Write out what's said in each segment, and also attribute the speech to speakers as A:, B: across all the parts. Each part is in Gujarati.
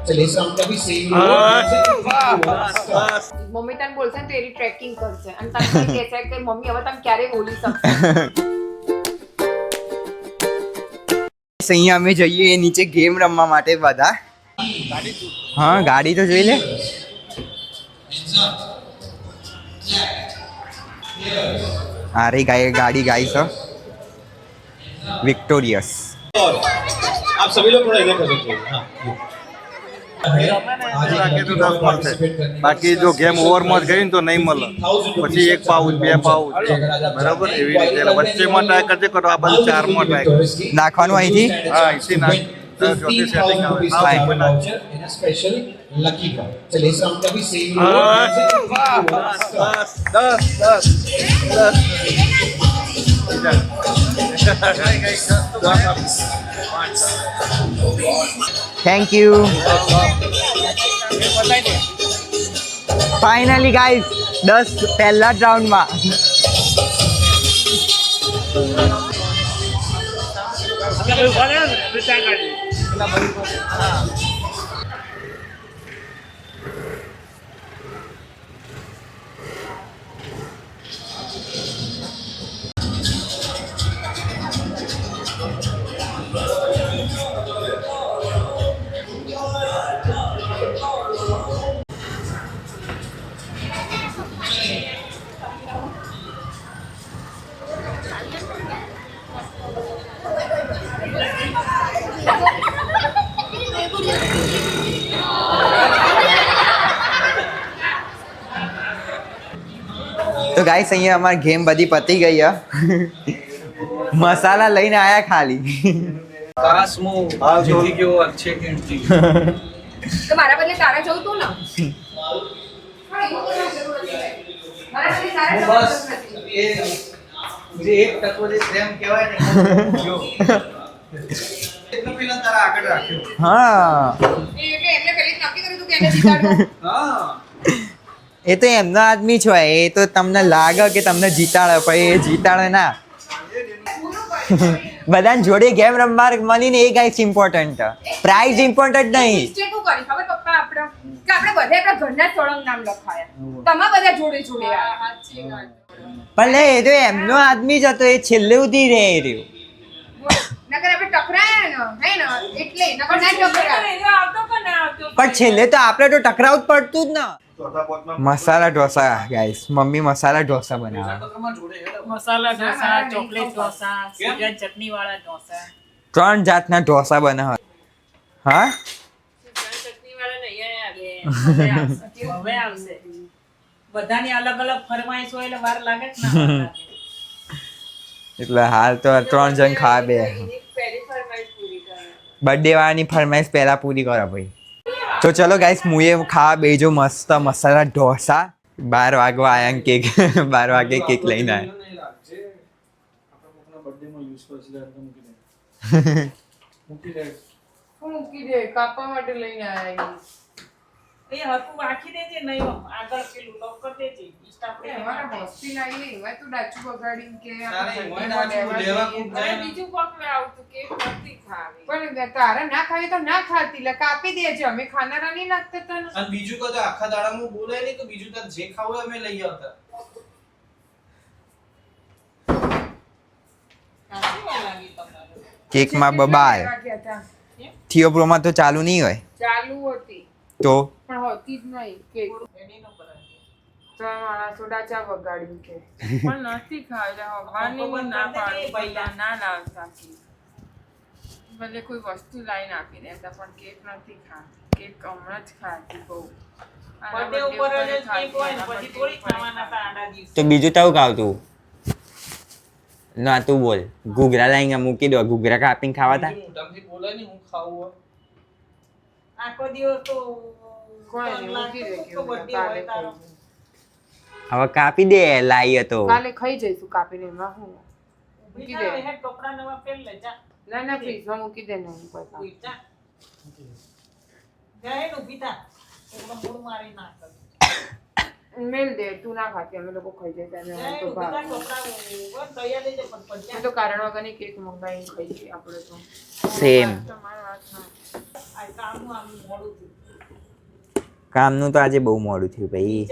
A: चलिए इस राउंड का भी सेम
B: મમ્મી તને બોલશે ને તો એની ટ્રેકિંગ કરશે અને તને કોઈ કહેશે કે મમ્મી હવે તમે ક્યારે બોલી શકશો
C: અહીંયા અમે જઈએ નીચે ગેમ રમવા માટે બધા. હા ગાડી તો જોઈ લે. અરે ગાડી गाइस विक्टोरियस.
A: आप सभी लोग थोड़ा इधर कर सकते हैं.
D: બાકી જો ગેમ ઓવરમાં જ ગઈ ને તો નહીં મળે, પછી 1 પાઉચ 2 પાઉચ બરાબર એવી રીતે વચ્ચેમાં ટ્રાય કરજે કરો. આ બધું 4માં ટ્રાય કરો.
C: નાખવાનું અહીંથી.
D: હા અહીંથી નાખ. ચોથી સેટિંગ આવે.
A: स्पेशल लकी का. चलिए इस राउंड का भी same
C: thank you. Finally guys 10 પહેલા જ રાઉન્ડમાં. તો ગાઈસ અહીંયા અમારી ગેમ બધી પતી ગઈ છે. મસાલા લઈને આયા ખાલી.
E: કાશ હું જીતી ગયો અક્ષય કેન્ટી.
B: તો મારા બદલે તારા જવું તું ને મારા બદલે તારા જવું
E: બસ એ જે એક તત્વ જે પ્રેમ કહેવાય ને જો એટલો પેલા તારા આગળ રાખ્યો.
C: હા
B: એટલે એમને પહેલી જ નક્કી કર્યું તું કે એને જીતાડવું.
E: હા
C: એ તો એમનો આદમી છે. એ તો તમને લાગે કે તમને જીતાડે પણ એ જીતાડે ના. બધાને જોડે ગેમ રમવા મળીને એ ગાઈસ ઇમ્પોર્ટન્ટ. પ્રાઇઝ ઇમ્પોર્ટન્ટ નહીં.
B: મિસ્ટેક હું કરી ખબર પપ્પા આપણે કે આપણે બધે આપણા ઘરના સળંગ નામ લખાયા તમારા બધા જોડે જોડે સાચી વાત.
C: પણ લે એ તો એમનો આદમી જ હતો. એ છેલ્લે ઉધી રહે રહ્યો.
B: નકર આપણે ટકરાયા ને હે ને એટલે નકર ના ટકરાયા.
C: પણ છેલ્લે તો આપણે તો ટકરાવ જ પડતું જ ને. મસાલા ઢોસા ગાઈસ. મમ્મી મસાલા ઢોસા બનાવે.
F: મસાલા ઢોસા, ચોકલેટ ઢોસા, સિંગર ચટણી વાળા ઢોસા.
C: 3 જાતના ઢોસા બનાવે. હા
F: ચટણી વાળા નહીં આવે. હવે આવશે. બધાની અલગ અલગ ફરમાઈશ હોય એટલે વાર લાગે જ ને.
C: એટલે હાલ તો 3 જણ ખાવા બે.
B: પહેલી ફરમાઈશ પૂરી કરે.
C: બર્થડે વાળાની ફરમાઈશ પહેલા પૂરી કરો ભાઈ. તો ચલો ગાઈસ મુએ ખાવા બેજો મસ્ત મસાલા ઢોસા. 12 વાગવા આયા કેક 12 વાગે કેક લઈને આયા.
B: મૂકી દે કાપવા માટે લઈને આયા
F: એ હરકું રાખી દેજે નહીં આગળ પેલું લોક કરી દેજે.
B: એ અમારા હોસ્પિટલ આવી એમાં તો ડાચું બગાડી કે
E: તારે મોય ડાચું લેવા ખૂબ
F: અરે
E: જાય.
F: બીજું કોક આવતું કે નથી ખાવી.
B: પણ તારે ના ખાવી તો ના ખાતી લે કાપી દેજે અમે ખાનારા નહીં લાગતા તને.
E: અને બીજું કદા આખા દાડામાં બોલાય નહીં તો બીજું તાર જે ખાવું હોય અમે લઈ આવતા.
F: સાચી વાત લાગી તમને.
C: કેકમાં બબાલ.
B: રાખ્યા હતા.
C: થિયોપ્રોમાં તો ચાલુ નહીં હોય
B: ચાલુ હતી
C: તો
B: પણ હોતી જ નહીં કેક.
F: એની નો કરાય.
B: તો માણસો ડાચા બગાડી કે
F: પણ નથી ખાવી હવાની ના પાડી પહેલા ના લાવતા ભલે કોઈ વસ્તુ લાઈન આપી દેતા પણ કેક નથી ખાતી. કેક હમણાં જ ખાતી બહુ. બર્થડે ઉપર જ કેક હોય ને પછી થોડી ખાવાના હતા આડા દિવસે.
C: તો બીજું તો ખાવતું ના તું બોલ. ઘૂઘરા લાઈને મૂકી દો. ઘૂઘરા કાપીને ખાવા તા.
E: મોટામાંથી બોલાય નહીં હું ખાવું હોય.
F: આખો દિવસ તો
B: કોઈ નહીં, મૂકી દે કે
F: birthday
B: કાલે
F: હોય તારો.
C: હવે કાપી દે લાઈ હતો.
B: કાલે ખાઈ જઈશું કાપીને એમાં હું
F: ઊભી થા, એ કપડાં નવા પહેર લે જા.
B: ના ના ફ્રીજમાં મૂકી દે ને પૈસા
F: ઊભી થા. જા હેડ ઊભી થા. એકદમ મૂળ મારી નાખ.
B: મેલ દે તું ના ખાતી અમે લોકો ખાઈ જઈએ અને
F: જા
B: અમને
F: હેડ
B: તો
F: ઊભી થા,
B: ભાવે.
F: કપડાં બંધ તૈયાર લેજે પણ
B: મેં તો કારણ વગરની કેક મંગાવીને ખાઈ છીએ આપણે તો
C: સેમ.
B: તમારી વાત ના
C: કામનું તો આજે બહુ મોડું થયું ભાઈ.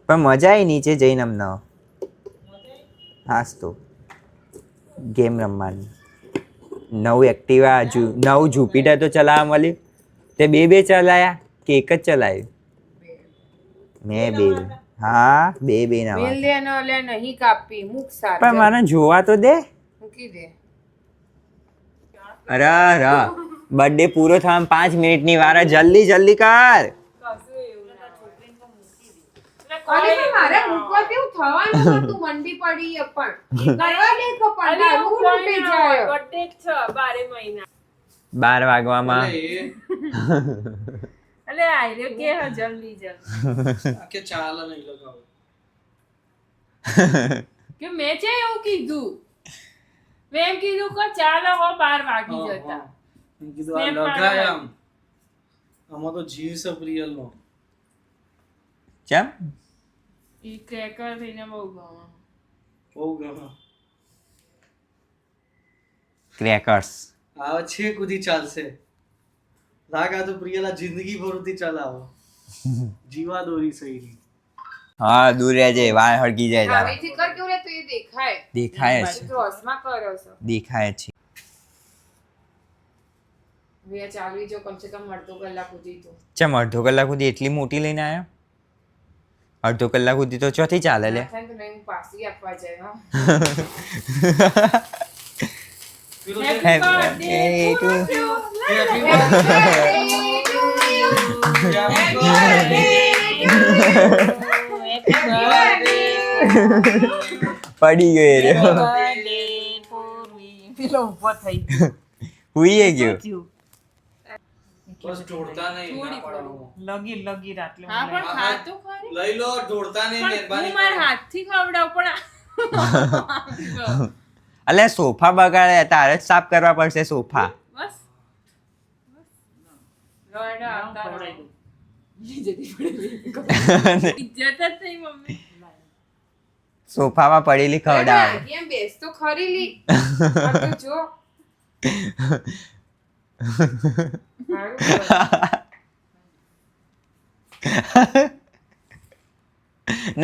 C: પણ મજા આવી નીચે જઈને અમને. હાસ તો ગેમ રમવાની. નવું એક્ટિવા નવું જુપિટર તો ચલાવવા મળ્યું. તે બે ચલાયા કે એક જ ચલાવ્યું? મેં બે. હા બે ના વાત.
B: લે ન લે નહીં કાપી મૂક સાર
C: પણ મને જોવા તો દે.
B: મૂકી દે.
C: અરે બર્થડે પૂરો થવામાં 5 મિનિટની વાર. જલ્દી કર.
B: અરે પણ મારે મૂકવા કેવું થવાનું હતું મંડી પડી પણ કરવા દે તો પણ તારું લૂટી જાય.
F: બર્થડે છે 12 મહિના.
C: 12 વાગવામાં
F: અલે આયરે કે જલ્દી
E: કે ચાલ નહીં લગાવો
F: કે મેં છે એવું કીધું. મેં એમ કીધું કે ચાલો હો 12 વાગી જતા.
E: મેં કીધું આ લગાય આમાં તો જીવ છે પ્રિયલ નો.
C: ચમ
F: ઈ ક્રેકર થઈને બહુ ગમે.
C: ક્રેકર્સ
E: આ છે કુદી ચાલશે. લાગા તો પ્રિયલા જિંદગી ભરતી ચલાવો. જીવા દોરી સહી.
C: હા દૂર રહેજે વાળ હળગી જાય તારા.
B: આવેથી કર કેવું રે તો એ દેખાય.
C: દેખાય છે
B: ક્રોસમાં કર્યો છે.
C: દેખાય છે.
B: વે ચાલવી જો કમ સે કમ અડધો કલાક સુધી તો.
C: ચમ અડધો કલાક સુધી એટલી મોટી લઈને આવ્યો? અડધો કલાક સુધી તો ચોથી ચાલે લે.
B: થાય તો નહીં પાસી આપવા જાય હા.
C: Happy birthday to you. પડી ગયો રે.
F: પેલો ઉભો થઈ
C: હુઈએ ગયો.
E: બસ ઢોળતા નહીં ના પાડવાનું.
F: લગી રાત લે. હા પણ ખાતું ખરી.
E: લઈ લો ઢોળતા નહીં
F: પણ
E: મહેરબાની
F: હું મારા હાથથી ખવડાવ પણ
C: અલે સોફા બગાડે તારે જ સાફ કરવા પડશે સોફા.
F: બસ લોડા આવતા રહો. ઇજ્જત જ નહીં મમ્મી.
C: સોફામાં પડેલી ખવડાવે.
B: કેમ બેસ તો ખરી લી. આ તો જો મારું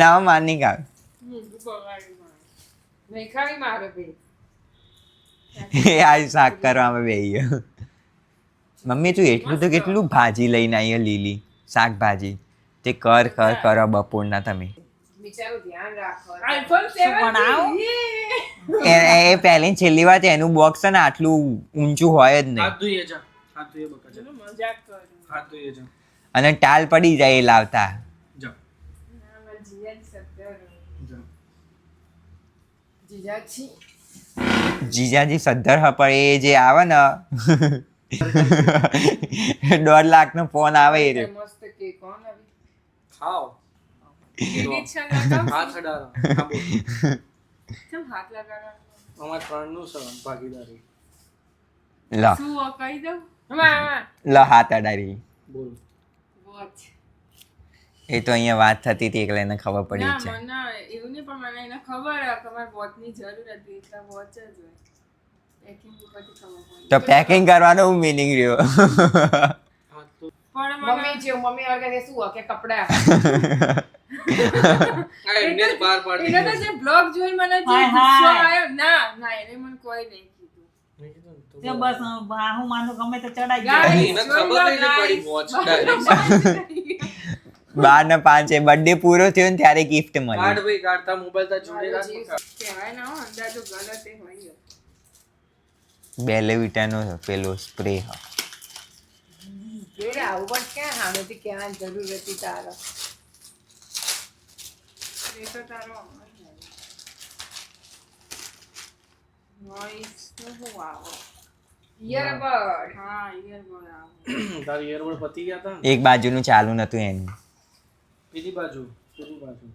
C: ના માની કાઢ.
B: નહીં ખાવી મારે ભાઈ.
C: એ આ શાક કરવામાં બેહી ગયો. મમ્મી તું એટલું તો કેટલું ભાજી લઈને આવી લીલી શાકભાજી. તે કરો બપોરના તમે.
B: બિચારું ધ્યાન રાખો.
F: આઈફોન 7
C: એ પહેલી છેલ્લી વાત એનું બોક્સ છે ને આટલું ઊંચું હોય જ નહીં.
E: હાથ ધોઈએ જા. હાથ ધોઈએ બકા જા.
F: મજાક કરું.
E: હાથ ધોઈએ જા.
C: અને ટાલ પડી જાય એ લાવતા.
E: જા.
B: જીજાજી
C: જીજાજી સદ્ધર પણ એ જે આવે ને 1.5 લાખનો ફોન આવે એ રહ્યો.
B: મસ્ત કેક કોણ આવી
E: ખાઓ. હાથ અડાડો. હા બોલ.
F: કેમ હાથ લગાડવાનો?
E: અમાર ત્રણનું છે ભાગીદારી.
C: લો
F: શું કહી દઉં?
C: લો હાથ અડાડી.
E: બોલ.
F: વોચ.
C: એ તો અહીંયા વાત થતી હતી એટલે એને ખબર પડી
F: ના
C: જ છે.
F: મને એવું નહીં પણ મને એને ખબર કે તમારે વોચની જરૂર હતી એટલે વોચ જ હોય. પેકિંગ ઉપરથી ખબર પડી.
C: તો પેકિંગ કરવાનો મિનિંગ રહ્યો.
E: હાથ તો
F: પણ
B: મમ્મી જેવું મમ્મી વગર શું હોય કે કપડા
E: આ એમને જ બહાર પાડી
F: એને તો જે બ્લોગ જોઈને મને જે ગુસ્સો આવ્યો ના એને મને કોઈ નહીં કીધું.
G: તે બસ હું માનું ગમે તો ચડાઈ
F: Guys,
E: એને ખબર નહીં પડી વોચ ડાયરેક્ટ
C: 12/5 બર્થડે પૂરો થયો ને ત્યારે ગિફ્ટ મળી.
E: કાઢ ભાઈ કાઢતા મોબાઈલ તા જોડે રાખ.
F: કહેવાય ના હો અંદાજો ગલત એ હોય.
C: બેલેવિટાનો પેલો સ્પ્રે.
B: જોડે આવું પણ ક્યાં સામેથી કહેવાની જરૂર હતી તારે.
F: એ તો તારો નોઈસ નું હું આવો.
B: ઈયરબડ
F: હા ઈયરબડ આવો.
E: તારી એરબડ પતી ગયા તા
C: એક બાજુનું ચાલુ નતું એનું.
E: પેલી બાજુ પેલી બાજુ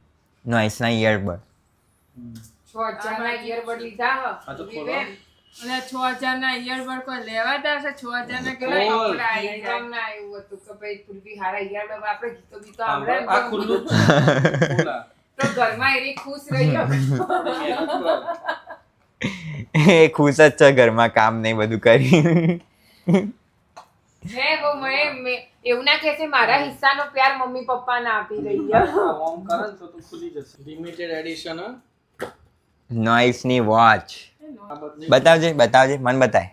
C: નોઈસના ઈયરબડ.
B: 6000 ના ઈયરબડ લીધા
E: આ
B: હ
E: તો ખોલો.
F: અને 6000 ના ઈયરબડ કોઈ લેવાતા હશે? 6000 ના કેટલા
E: બોલ.
F: કપડા આવી જાય.
B: એકદમ ના એવું હતું કે ભાઈ પૂર્વી હારા ઈયરબડ આપણે ગીતો બીતો
E: આ
B: આવડે
E: ખુલ્લું
B: ને.
E: ખોલા.
B: તો ઘરમાં એની ખુશ રહી
C: એ ખુશ જ છે ઘરમાં કામ નહીં બધું કરી.
B: એવું ના કહે છે મારા હિસ્સાનો પ્યાર મમ્મી પપ્પા ના આપી રહી છે.
E: ઓમ કરે ને તો તું ખુલી જશે. લિમિટેડ એડિશન હા.
C: નોઇસની વોચ
E: આ બધી
C: બતાવજે મને બતાય.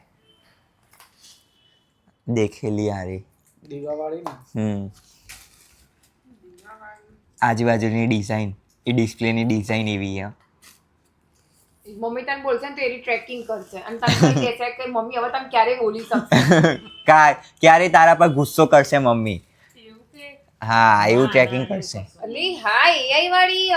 C: દેખેલી યારી.
E: દીવાવાળી ને.
C: આજુબાજુની ડિઝાઇન એ ડિસ્પ્લેની ડિઝાઇન એવી છે.
B: મમ્મી તને બોલશે ને તો એની ટ્રેકિંગ કરશે અને તને કહેશે કે મમ્મી હવે તમે ક્યારે બોલી શકશો.
C: ક્યારે તારા પર ગુસ્સો કરશે મમ્મી.
F: એવું કે
C: હા એવું ટ્રેકિંગ કરશે.
B: અલી હા એઆઈ વાળી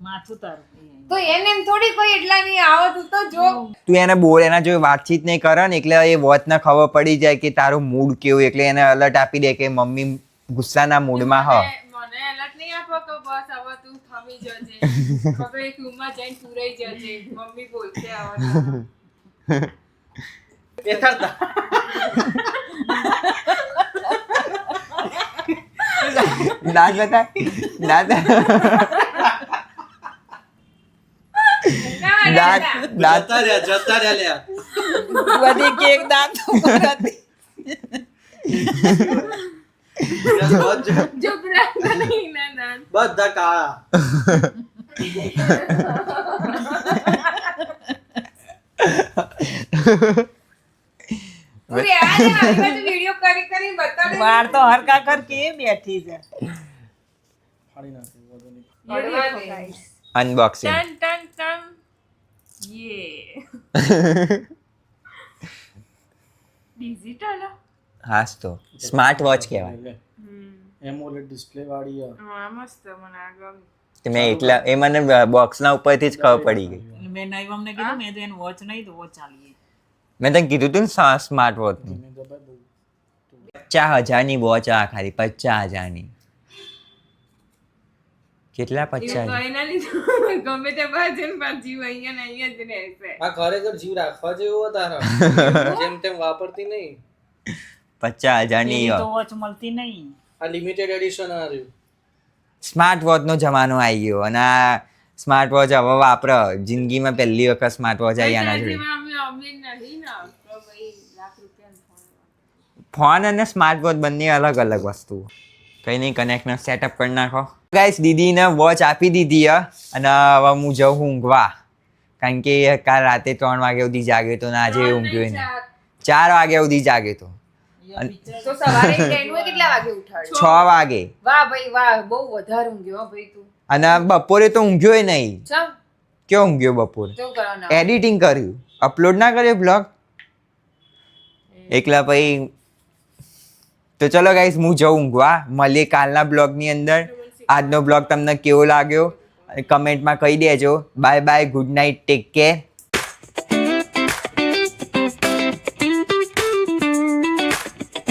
G: માથું તારું
B: તો એને એમ થોડી કોઈ એટલા નહીં આવો તું તો જો.
C: તું એને બોલ એના જો વાતચીત નહીં કરે ને એટલે એ વોચને ખબર પડી જાય કે તારું મૂડ કેવું એટલે એને અલર્ટ આપી દે કે મમ્મી ગુસ્સાના મૂડમાં હ.
F: મને એલર્ટ નહીં આપો કે બસ હવે તું થમી જજે હવે એક રૂમમાં જઈને પૂરાઈ જજે મમ્મી બોલશે હવે
E: બેઠા
C: દાંત બતા દાંત દાંત
E: જતા રહ્યા લ્યા.
G: બધી કેક દાંત ઉપર હતી.
F: જબરા નહીં ના દાન
E: બધા કાળા.
B: તું યાર આવી બાજુ વિડિયો કરી બતાડે.
G: વાર તો હરકા કર કે બેઠી છે.
E: ફાડી નાખી બધું નહીં.
B: પડવા દે.
C: અનબોક્સિંગ.
F: ટન ટન ટન યે ડિજિટલ
C: હાસ તો સ્માર્ટ વોચ કહેવાય.
E: એમોલેડ ડિસ્પ્લે વાળી આ.
F: હા મસ્ત મને આ ગમી
C: કે મેં એટલા એ મને બોક્સના ઉપરથી જ ખબર પડી ગઈ.
G: એટલે મેં નૈવમને કીધું મેં તો એને વોચ નહીં તો વોચ ચાલીએ.
C: મેં તને કીધું તું ને સ્માર્ટ વોચનું.
E: મેં દબાઈ બહુ.
C: 50,000ની વોચ આ ખાલી 50,000ની. કેટલા 50,000?
F: એના લીધે ગમે તે બાજુ ને જીવ અહીંયા ને અહીંયા જ રહેશે
E: આ ખરેખર જીવ રાખવા જેવો તારા. જેમ તેમ વાપરતી નહીં.
C: 50,000ની
G: એવી તો વોચ મળતી નહીં.
E: આ લિમિટેડ એડિશન આ રહ્યું.
C: સ્માર્ટ વોચનો જમાનો આવી ગયો અને આ સ્માર્ટ વોચ હવે વાપર જિંદગીમાં પહેલી વખત સ્માર્ટ વોચ આવી આના જોડે. ફોન અને સ્માર્ટ વોચ બંને અલગ અલગ વસ્તુ. કંઈ નહીં કનેક્ટનો સેટઅપ કરી નાખો. ગાઈસ દીદીને વોચ આપી દીધી અને હવે હું જાઉં ઊંઘવા કારણ કે કાલ રાતે 3 વાગ્યા સુધી જાગ્યો તો ને આજે ઊંઘ્યો નહીં. 4 વાગ્યા સુધી જાગ્યો તો.
B: તો સવારે ટ્રેનમાં કેટલા વાગે ઉઠાડ્યો?
C: 6 વાગે.
B: વાહ ભાઈ વાહ બહુ વધારે ઊંઘ્યો હો ભાઈ તું.
C: અને બપોરે તો ઊંઘ્યો નહીં.
B: ચમ
C: ક્યાં ઊંઘ્યો બપોરે?
B: શું કરવાનું?
C: એડિટિંગ કર્યું અપલોડ ના કર્યો બ્લોગ એકલા પછી. તો ચલો ગાઈસ હું જાઉં ઊંઘવા. મળીએ કાલના બ્લોગની અંદર. આજનો બ્લોગ તમને કેવો લાગ્યો કમેન્ટમાં કહી દેજો. Bye bye good night take care.